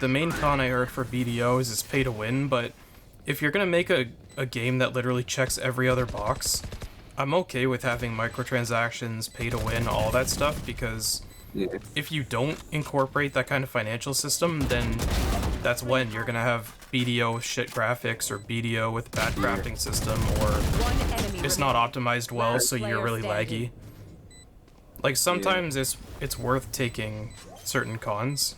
the main con I heard for BDOs is pay to win, but if you're gonna make a game that literally checks every other box, I'm okay with having microtransactions, pay to win, all that stuff, because if you don't incorporate that kind of financial system, then that's when you're gonna have BDO with shit graphics, or BDO with bad crafting system, or it's not optimized well, so you're really laggy. Like, sometimes it's worth taking certain cons.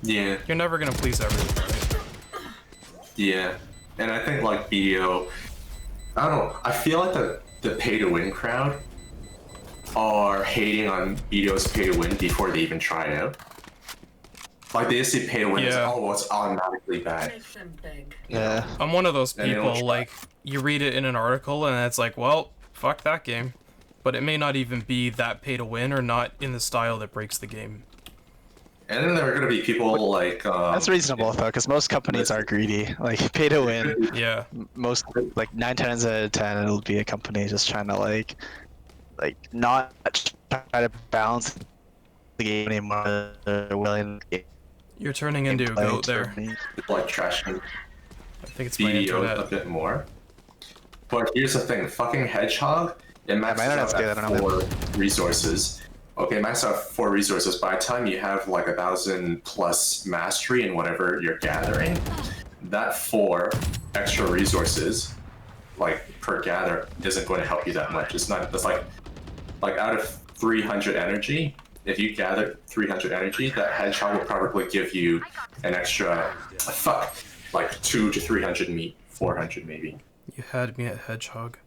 Yeah. You're never gonna please everyone, right? Yeah. And I think, like, BDO, I don't know, I feel like the pay-to-win crowd are hating on BDO's pay-to-win before they even try it out. Like, they just see pay-to-win as, oh, it's automatically bad. Yeah. I'm one of those people, like, you read it in an article and it's like, well, fuck that game. But it may not even be that pay-to-win, or not in the style that breaks the game. And then there are gonna be people like that's reasonable though, because most companies are greedy. Like, pay to win. Yeah. Most, like 9 times out of 10, it'll be a company just trying to like not try to balance the game anymore. They're willing. You're turning into a goat there. People like trashing I think it's my BDO internet. a bit more. But here's the thing: fucking Hedgehog, it maxes out at 4 resources. Okay, max out 4 resources. By the time you have like 1,000+ mastery in whatever you're gathering, that 4 extra resources, like per gather, isn't going to help you that much. It's not. It's like out of 300 energy, if you gather 300 energy, that Hedgehog will probably give you an extra, like 200 to 300 meat, 400 maybe. You had me at Hedgehog.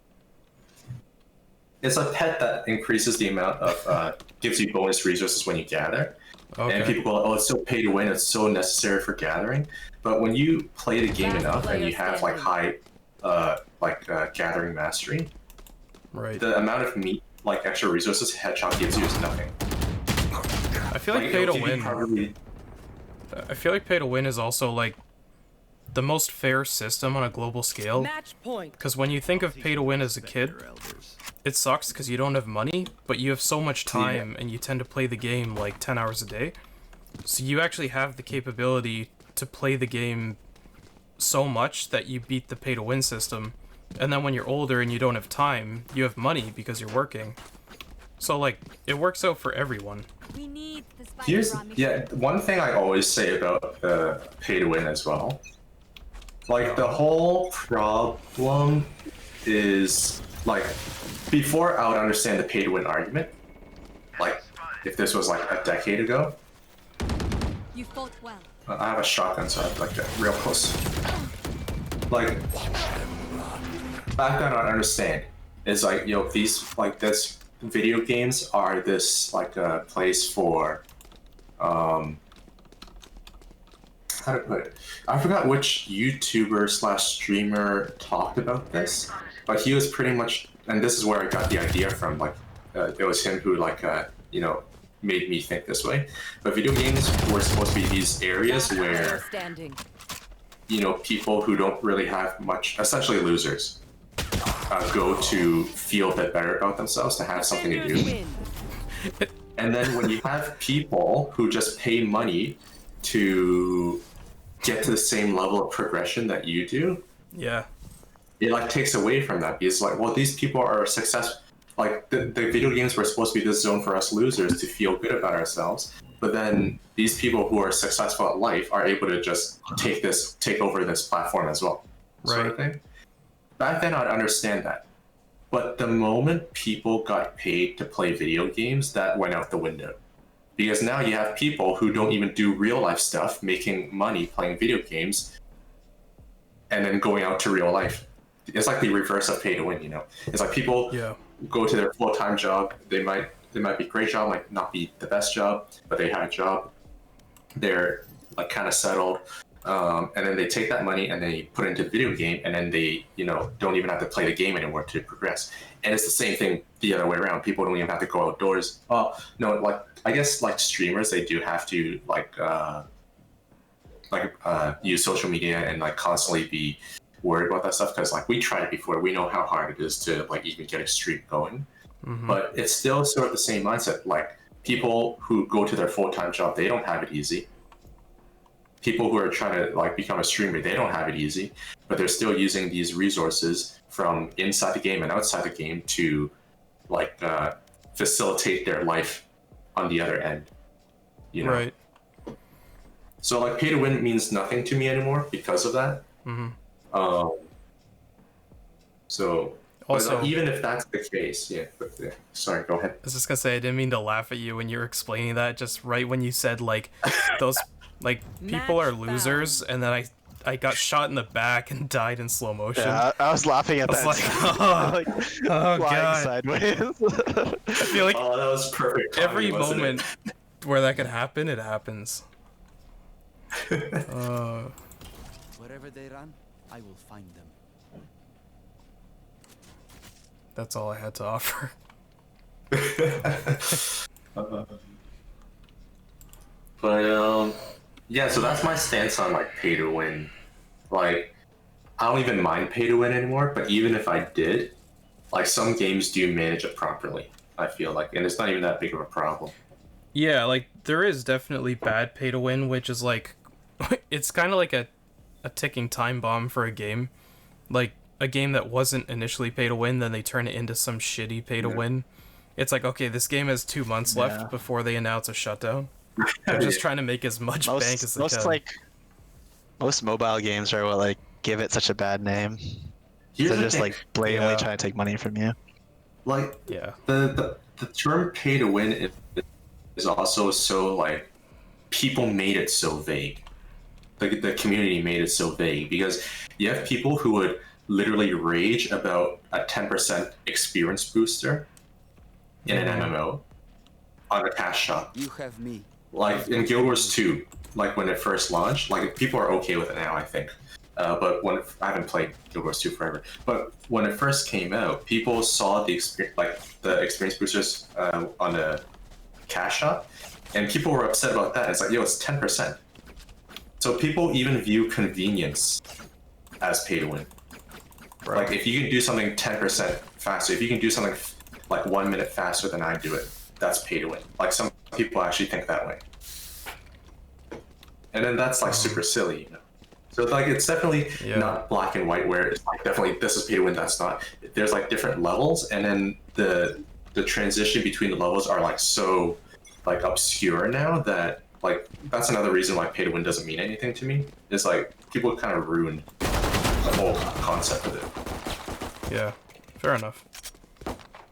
It's a pet that increases the amount of, gives you bonus resources when you gather. Okay. And people go, oh, it's so pay to win, it's so necessary for gathering. But when you play the game enough and you have like high, gathering mastery, right, the amount of meat, like extra resources Hedgehog gives you is nothing. I feel like pay to win. I feel like pay to win is also like the most fair system on a global scale. Because when you think of pay to win as a kid, it sucks because you don't have money, but you have so much time and you tend to play the game like 10 hours a day. So you actually have the capability to play the game so much that you beat the pay to win system. And then when you're older and you don't have time, you have money because you're working. So like, it works out for everyone. One thing I always say about pay to win as well. Like, the whole problem is, like, before I would understand the pay to win argument, like, if this was like a decade ago. You fought well. I have a shotgun, so I'd like get real close. Like, back then I'd understand. It's like, yo, these, like, this video games are this, like, a place for, how to put it? I forgot which YouTuber / streamer talked about this, but he was pretty much, and this is where I got the idea from, like, it was him who, like, made me think this way. But video games were supposed to be these areas where, people who don't really have much, essentially losers, go to feel a bit better about themselves, to have something to do. And then when you have people who just pay money to get to the same level of progression that you do, it like takes away from that, because like, well, these people are successful. Like, the video games were supposed to be this zone for us losers to feel good about ourselves, but then these people who are successful at life are able to just take over this platform as well, sort of thing. Back then I'd understand that, but the moment people got paid to play video games, that went out the window. Because now you have people who don't even do real life stuff, making money playing video games, and then going out to real life. It's like the reverse of pay to win, It's like people go to their full-time job. They might be a great job, might not be the best job, but they have a job. They're like kind of settled, and then they take that money and they put it into the video game, and then they, don't even have to play the game anymore to progress. And it's the same thing the other way around. People don't even have to go outdoors. No, like, I guess like streamers, they do have to use social media and like constantly be worried about that stuff, because like we tried it before. We know how hard it is to like even get a stream going. But it's still sort of the same mindset. Like, people who go to their full-time job, they don't have it easy. people who are trying to like become a streamer, they don't have it easy, but they're still using these resources from inside the game and outside the game to like facilitate their life on the other end. You know? Right. So like pay to win means nothing to me anymore because of that. So Also, but even if that's the case, yeah. But, yeah. Sorry, go ahead. I was just gonna say I didn't mean to laugh at you when you were explaining that. Just right when you said like those like people are losers, and then I got shot in the back and died in slow motion. Yeah, I was laughing at I was that. like, oh oh god. sideways. I feel like Oh, that was perfect timing, every wasn't moment it? where that could happen, it happens. Wherever they run, I will find them. That's all I had to offer. But yeah, so that's my stance on like pay to win. Like, I don't even mind pay to win anymore, but even if I did, like some games do manage it properly, I feel like, and it's not even that big of a problem. Yeah, like there is definitely bad pay to win, which is like it's kind of like a ticking time bomb for a game. Like a game that wasn't initially pay to win, then they turn it into some shitty pay to win. It's like, okay, this game has 2 months left before they announce a shutdown. They're just trying to make as much bank as they can. Most mobile games are what like give it such a bad name. Here's They're the just thing. like blatantly trying to take money from you. Like, Yeah. the term pay to win is also so like people made it so vague. The community made it so vague because you have people who would literally rage about a 10% experience booster in an MMO on a cash shop. You have me. Like in Guild Wars 2, like when it first launched, like people are okay with it now, I think. But when I haven't played Guild Wars 2 forever, but when it first came out, people saw the experience boosters on the cash shop, and people were upset about that. It's like, yo, it's 10%. So people even view convenience as pay to win. Right. Like if you can do something 10% faster, if you can do something like 1 minute faster than I do it, that's pay to win. Like some people actually think that way. And then that's like super silly, you know? So like it's definitely not black and white where it's like definitely this is pay to win, that's not. There's like different levels, and then the transition between the levels are like so like obscure now that like that's another reason why pay to win doesn't mean anything to me. It's like people kind of ruined the whole concept of it. Yeah, fair enough.